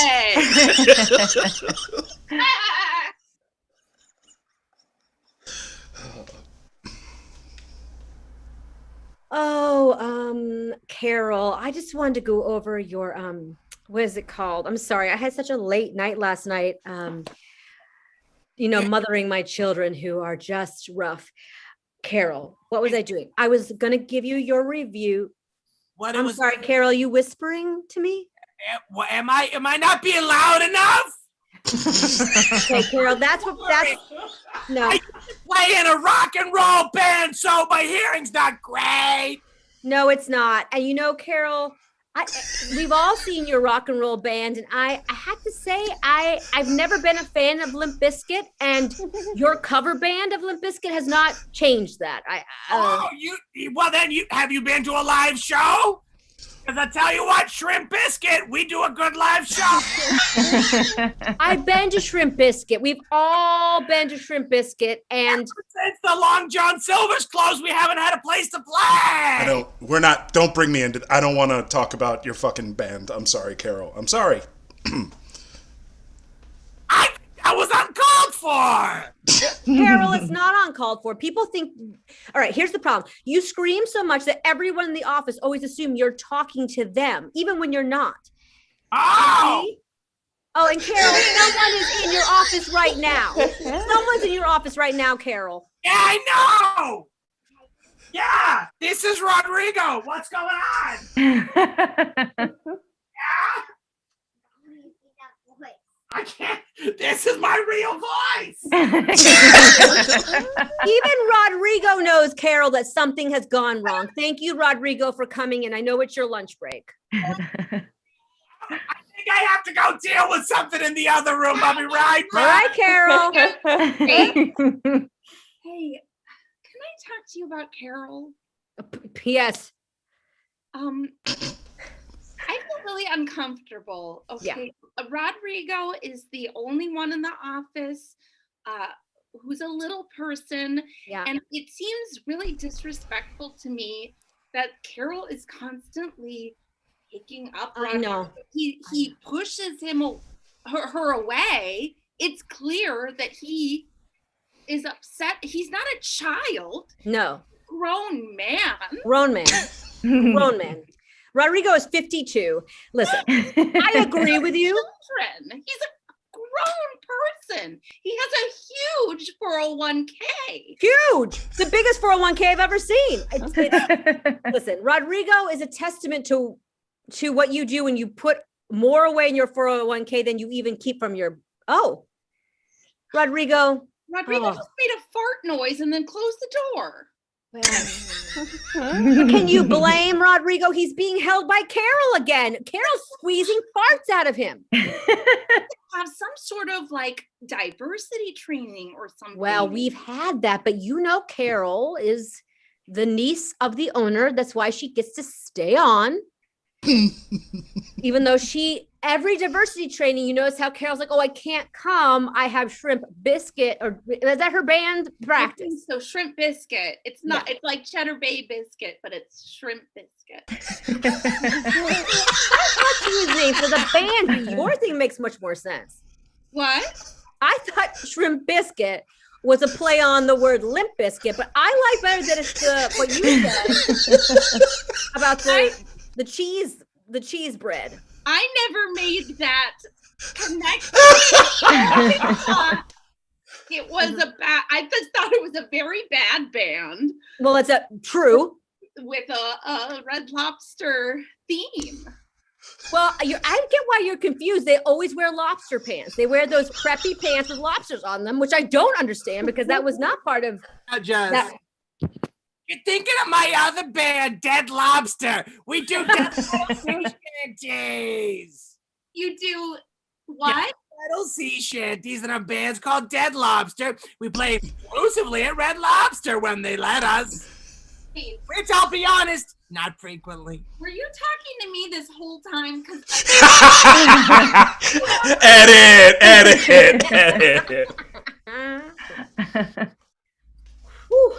Carol, I just wanted to go over your what is it called? I'm sorry, I had such a late night last night. Mothering my children who are just rough. Carol, what was I doing? I was gonna give you your review. I'm sorry, Carol, you whispering to me? Am I not being loud enough? Okay, Carol, that's no. I play in a rock and roll band, so my hearing's not great. No, it's not. And Carol, we've all seen your rock and roll band, and I have to say, I've never been a fan of Limp Bizkit, and your cover band of Limp Bizkit has not changed that. Have you been to a live show? Because I tell you what, Shrimp Biscuit, we do a good live show. I've been to Shrimp Biscuit. We've all been to Shrimp Biscuit, and since the Long John Silver's closed, we haven't had a place to play. Don't bring me into. I don't want to talk about your fucking band. I'm sorry, Carol. I'm sorry. I was uncalled for. Carol, it's not uncalled for. People think, all right, here's the problem. You scream so much that everyone in the office always assume you're talking to them, even when you're not. Oh! Okay? Oh, and Carol, someone is in your office right now. Someone's in your office right now, Carol. Yeah, I know! Yeah, this is Rodrigo. What's going on? Yeah? I can't. This is my real voice. Even Rodrigo knows, Carol, that something has gone wrong. Thank you, Rodrigo, for coming in. I know it's your lunch break. I think I have to go deal with something in the other room. I'll be right back. All right, Carol. Hey, can I talk to you about Carol? Yes. I feel really uncomfortable. Okay. Yeah. Rodrigo is the only one in the office who's a little person. Yeah. And it seems really disrespectful to me that Carol is constantly picking up Rodrigo. I know. He pushes her away. It's clear that he is upset. He's not a child. No. Grown man. Grown man. Grown man. Rodrigo is 52. Listen, I agree with you. Children. He's a grown person. He has a huge 401k. Huge. The biggest 401k I've ever seen. Listen, Rodrigo is a testament to what you do when you put more away in your 401k than you even keep from your. Rodrigo just made a fart noise and then closed the door. Can you blame Rodrigo? He's being held by Carol again. Carol's squeezing farts out of him. Have some sort of like diversity training or something. Well, we've had that, but Carol is the niece of the owner. That's why she gets to stay on. Even though every diversity training, you notice how Carol's like, I can't come. I have Shrimp Biscuit, or is that her band practice? So Shrimp Biscuit. It's not, It's like Cheddar Bay Biscuit, but it's Shrimp Biscuit. That's confusing for the band. Your thing makes much more sense. What? I thought Shrimp Biscuit was a play on the word Limp Biscuit, but I like better that it's what you said about the cheese bread. I never made that connection. It was I just thought it was a very bad band. Well, it's true. With a Red Lobster theme. Well, I get why you're confused. They always wear lobster pants. They wear those preppy pants with lobsters on them, which I don't understand because that was not part of that. You're thinking of my other band, Dead Lobster. We do Dead Sea Shanties. You do what? Metal sea shanties, and our band's called Dead Lobster. We play exclusively at Red Lobster when they let us. Which, I'll be honest, not frequently. Were you talking to me this whole time? Because edit. Whew.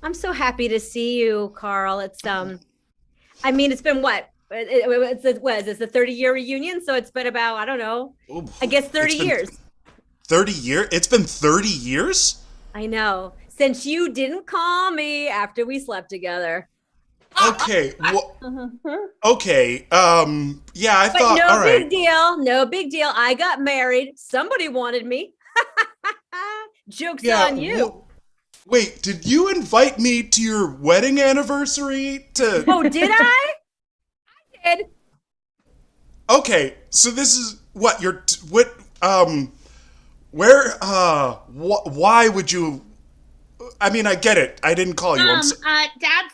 I'm so happy to see you, Carl. It's I mean, it's been what? It's the 30-year reunion, so it's been about, I don't know, I guess 30 years. 30 years? It's been 30 years? I know. Since you didn't call me after we slept together. Okay. Okay. Yeah, I thought, no all right. big deal. No big deal. I got married. Somebody wanted me. Joke's on you. Wait, did you invite me to your wedding anniversary? Oh, did I? I did. Okay, so this is what why would you? I mean, I get it. I didn't call you. Dad's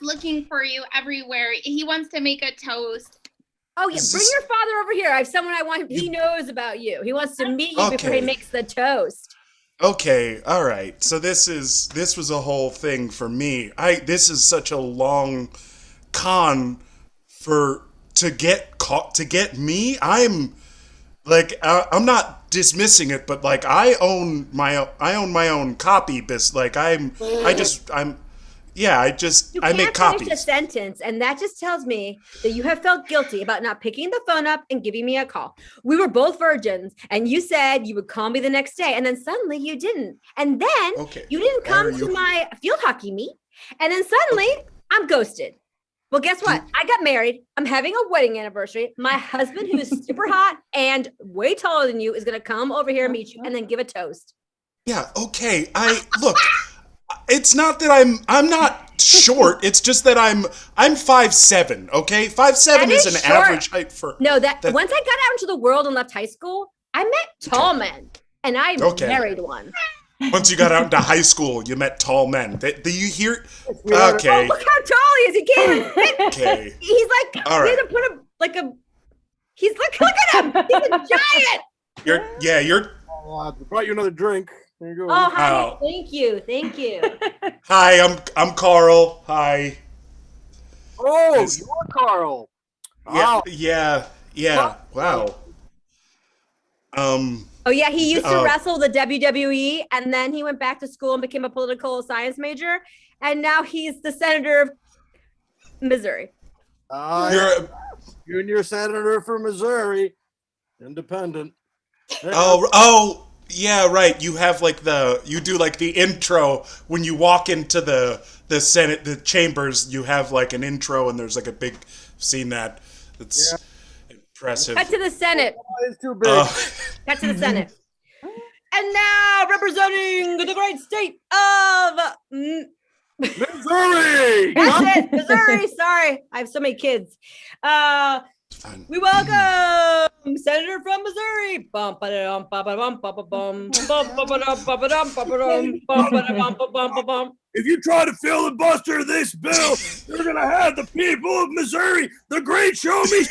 looking for you everywhere. He wants to make a toast. Oh yeah, bring your father over here. I have someone I want. He knows about you. He wants to meet you before he makes the toast. Okay, all right. So this was a whole thing for me. This is such a long con to get me. I'm like I'm not dismissing it, but like I own my own copy. Like I make copies. Finish a sentence, and that just tells me that you have felt guilty about not picking the phone up and giving me a call. We were both virgins, and you said you would call me the next day, and then suddenly you didn't. And then you didn't come to my field hockey meet, and then suddenly I'm ghosted. Well, guess what? I got married. I'm having a wedding anniversary. My husband, who is super hot and way taller than you, is going to come over here and meet you and then give a toast. Yeah, okay. Look, it's not that I'm not short. It's just that I'm 5'7", okay? 5'7" is an average height for... No, that once I got out into the world and left high school, I met tall men, and I married one. Once you got out into high school, you met tall men. Do you hear? Really okay. Oh, look how tall he is. He can't even fit. Okay. He's like, all right. He had to put him like a... He's like, look at him. He's a giant. You're... I brought you another drink. There you go. Oh, hi. Thank you. Hi, I'm Carl. Hi. Oh, you're Carl. Yeah. Wow. Oh yeah, he used to wrestle the WWE, and then he went back to school and became a political science major, and now he's the senator of Missouri. Junior senator for Missouri, independent. Oh, yeah, right. You have like you do like the intro when you walk into the Senate, the chambers. You have like an intro, and there's like a big scene that it's impressive. Cut to the Senate. It's too big. Cut to the Senate. And now representing the great state of Missouri. That's it, Missouri. Sorry, I have so many kids. We welcome Senator from Missouri. If you try to filibuster this bill, you're gonna have the people of Missouri, the great show me.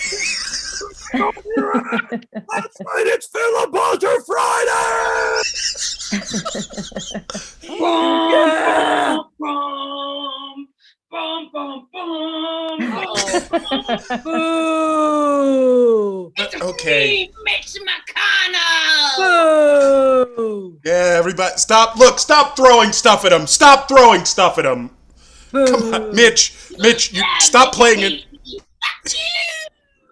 That's right, it's filibuster Friday. Yeah. Boo! Okay. Mitch McConnell. Boo! Yeah, everybody, stop throwing stuff at him. Stop throwing stuff at him. Come on, Mitch, you stop playing it.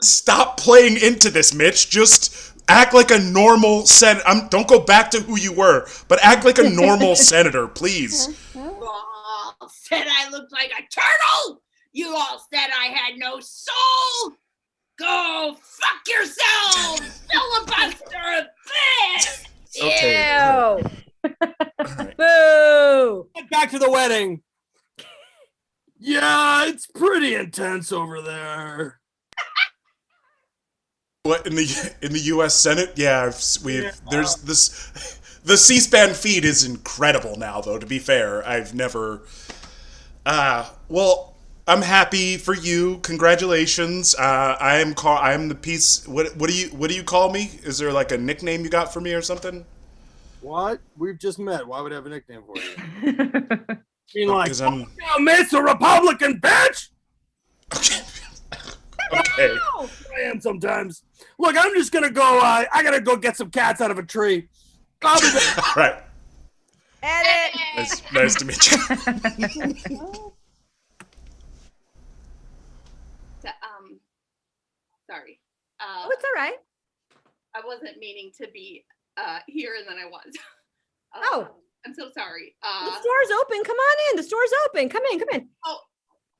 Stop playing into this, Mitch. Just act like a normal senator. Don't go back to who you were, but act like a normal senator, please. Said I looked like a turtle. You all said I had no soul. Go fuck yourself, filibuster bitch. Okay. Ew. Right. Boo! Get back to the wedding. Yeah, it's pretty intense over there. What in the U.S. Senate? Yeah, there's this. The C-SPAN feed is incredible now, though. To be fair, I've never. Well, I'm happy for you. Congratulations. I'm the piece. What do you call me? Is there like a nickname you got for me or something? What? We've just met. Why would I have a nickname for you? Being like, Because I'm Miss a Republican bitch. okay. Okay. I am sometimes. Look, I'm just gonna go. I gotta go get some cats out of a tree. I'll be back. All right. Edit. Nice to meet you. Sorry. Oh, it's all right. I wasn't meaning to be here, and then I was. Oh. I'm so sorry. The store's open. Come on in. The store's open. Come in. Come in. Oh,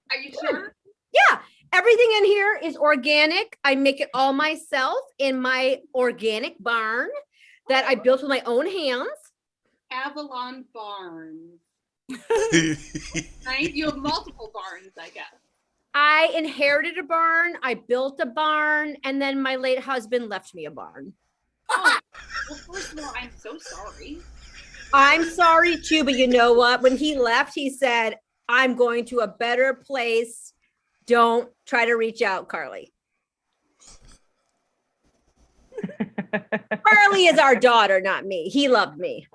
are you sure? Yeah. Everything in here is organic. I make it all myself in my organic barn that I built with my own hands. Avalon Barns. Right? You have multiple barns, I guess. I inherited a barn. I built a barn, and then my late husband left me a barn. Oh, well, first of all, I'm so sorry. I'm sorry too, but you know what? When he left, he said, I'm going to a better place. Don't try to reach out, Carly. Carly is our daughter, not me. He loved me.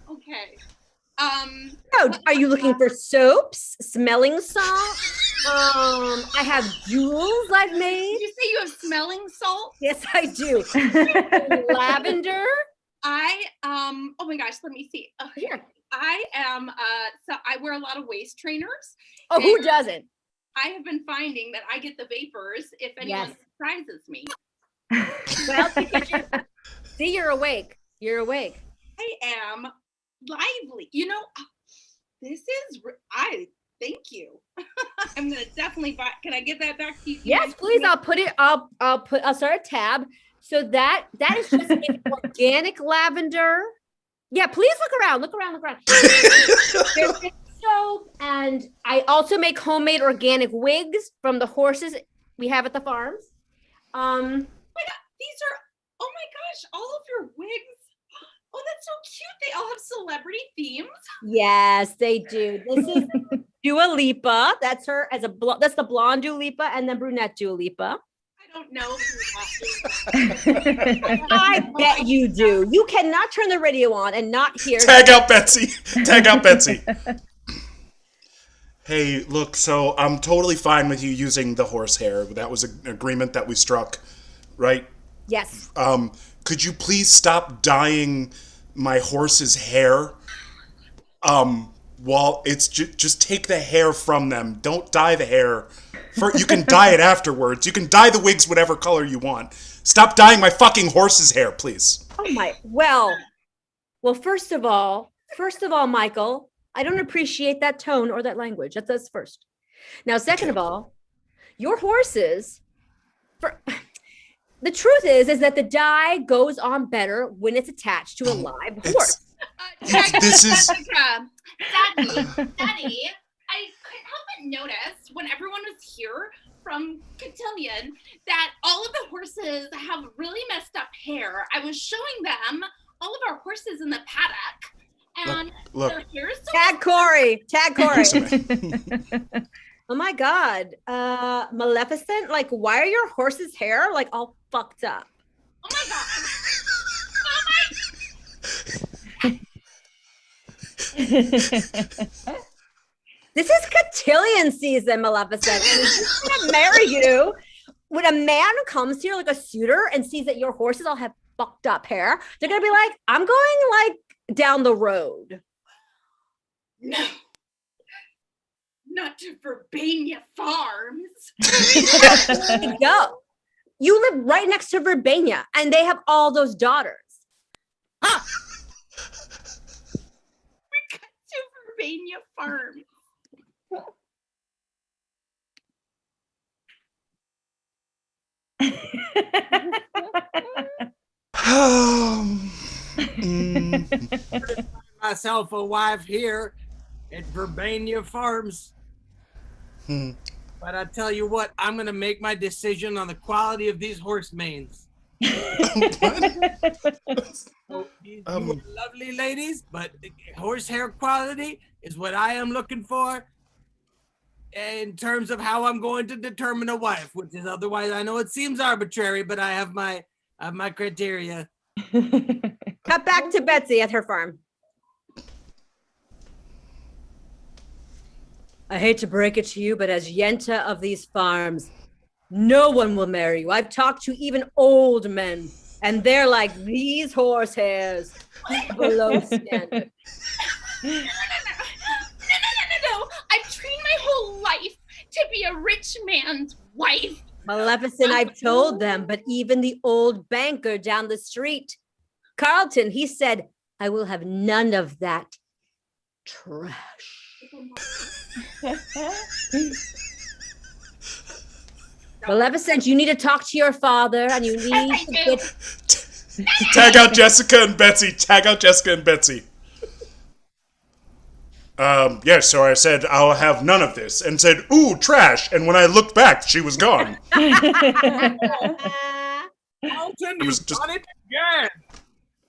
Okay. Oh, are you looking for soaps, smelling salts? I have jewels I've made. Did you say you have smelling salt? Yes, I do. Lavender. Oh my gosh, let me see. Here. I am so I wear a lot of waist trainers. Oh, who doesn't? I have been finding that I get the vapors if anyone surprises me. Well, see, you're awake. You're awake. I am lively. You know, this is thank you. I'm gonna definitely buy. Can I get that back to you? Yes, please. I'll start a tab. So that is just an organic lavender. Yeah, please look around. Look around. There's soap, and I also make homemade organic wigs from the horses we have at the farms. Oh my God, these are. Oh my gosh, all of your wigs. Oh, that's so cute. They all have celebrity themes. Yes, they do. This is Dua Lipa. That's her as that's the blonde Dua Lipa and then brunette Dua Lipa. I don't know who that is. I bet you do. You cannot turn the radio on and not hear. Tag out Betsy. Tag out Betsy. Hey, look, so I'm totally fine with you using the horsehair. That was an agreement that we struck, right? Yes. Could you please stop dyeing my horse's hair? Well, it's just take the hair from them. Don't dye the hair. You can dye it afterwards. You can dye the wigs whatever color you want. Stop dyeing my fucking horse's hair, please. Oh my. Well, first of all, Michael, I don't appreciate that tone or that language. That's first. Now, second of all, your horses. The truth is that the dye goes on better when it's attached to a live horse. This is Daddy, I couldn't help but notice when everyone was here from Cotillion that all of the horses have really messed up hair. I was showing them all of our horses in the paddock, and look. their hair is so Tag Corey. Oh my God. Maleficent, like, why are your horse's hair like all fucked up? Oh my God. This is cotillion season, Maleficent. He's gonna marry you. When a man comes here like a suitor and sees that your horses all have fucked up hair, they're gonna be like, I'm going like down the road. No. Not to Verbania Farms. Go. You live right next to Verbania, and they have all those daughters. Huh. We got to Verbania Farms. Myself a wife here at Verbania Farms. But I tell you what, I'm gonna make my decision on the quality of these horse manes. So, you are lovely ladies, but horsehair quality is what I am looking for in terms of how I'm going to determine a wife, which is otherwise I know it seems arbitrary, but I have my criteria. Cut back to Betsy at her farm. I hate to break it to you, but as Yenta of these farms, no one will marry you. I've talked to even old men, and they're like these horse hairs below standard. No. I've trained my whole life to be a rich man's wife. Maleficent, I've told them, but even the old banker down the street, Carlton, he said, I will have none of that trash. Maleficent, you need to talk to your father, and you need to get... Tag out Jessica and Betsy. Tag out Jessica and Betsy. Yes, so I said, I'll have none of this, and said, ooh, trash, and when I looked back, she was gone. Carlton, It was you've just- done it again.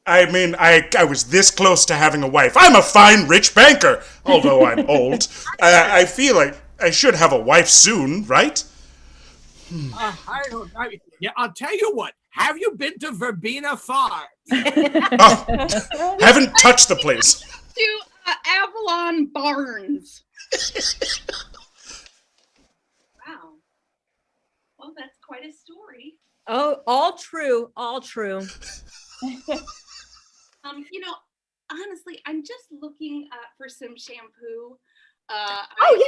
I mean, I was this close to having a wife. I'm a fine, rich banker, although I'm old. I feel like I should have a wife soon, right? I'll tell you what. Have you been to Verbena Farm? Oh, haven't touched the place. To Avalon Barnes. Wow. Well, that's quite a story. Oh, all true, all true. Honestly, I'm just looking for some shampoo.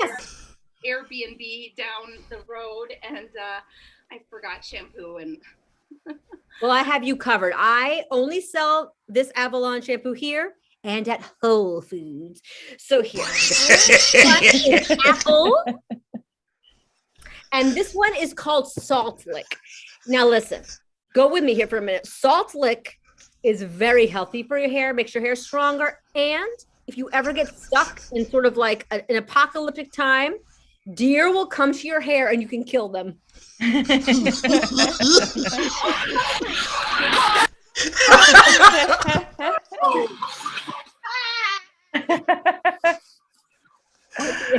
Yes. Airbnb down the road, and I forgot shampoo. And Well, I have you covered. I only sell this Avalon shampoo here and at Whole Foods. So here, one is apple, and this one is called Salt Lick. Now listen, go with me here for a minute. Salt Lick is very healthy for your hair, makes your hair stronger, and if you ever get stuck in sort of like an apocalyptic time, deer will come to your hair and you can kill them.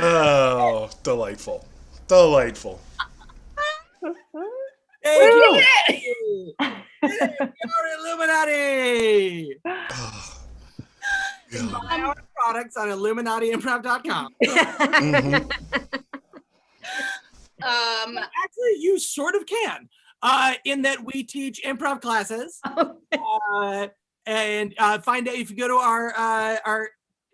Oh, delightful. Delightful. Hey, you're Illuminati. Buy our products on IlluminatiImprov.com. Mhm. Actually, you sort of can, in that we teach improv classes, and find out if you go to our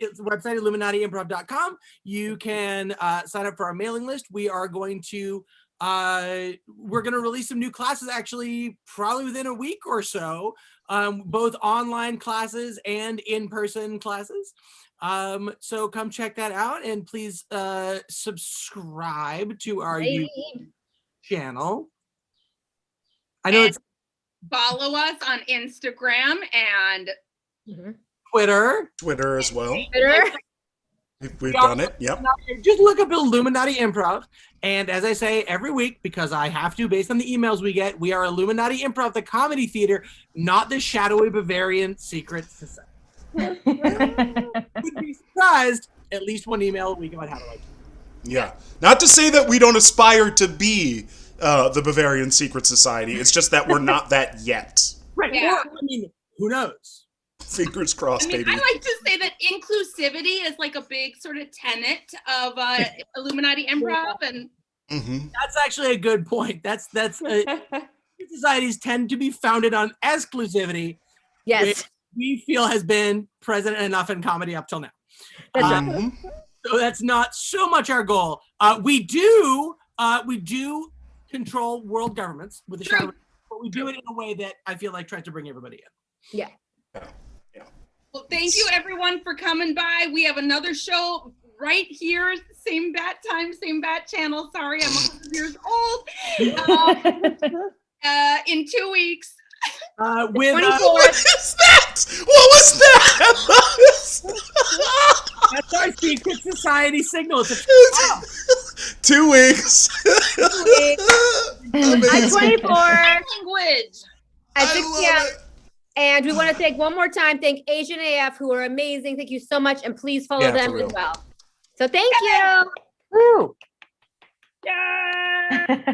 website IlluminatiImprov.com. You can sign up for our mailing list. We are going to release some new classes actually probably within a week or so, both online classes and in-person classes. So come check that out, and please subscribe to our YouTube channel. I know it's follow us on Instagram and Twitter as well. Twitter. We've done it. Yep. Just look up Illuminati Improv. And as I say every week, because I have to, based on the emails we get, we are Illuminati Improv, the comedy theater, not the shadowy Bavarian secret society. Would be surprised, at least one email a week about how to like it. Yeah. Not to say that we don't aspire to be the Bavarian Secret Society. It's just that we're not that yet. Right. Yeah. Or, who knows? Fingers crossed, baby. I like to say that inclusivity is like a big sort of tenet of Illuminati Improv, and That's actually a good point. That's societies tend to be founded on exclusivity. Yes. Which we feel has been present enough in comedy up till now. That's right. So that's not so much our goal. We do control world governments with the shadow, but we do it in a way that I feel like tries to bring everybody in. Yeah. well, thank you everyone for coming by. We have another show right here, same bat time, same bat channel. Sorry, I'm 100 years old. In 2 weeks. With 24th. What is that? What was that? that's our secret society signal. It's 2 weeks. At 24 Language. at I 6 love p.m. it. And we want to thank one more time, thank Asian AF, who are amazing. Thank you so much. And please follow Yeah, them for as real. well. So thank you. Woo. Yeah.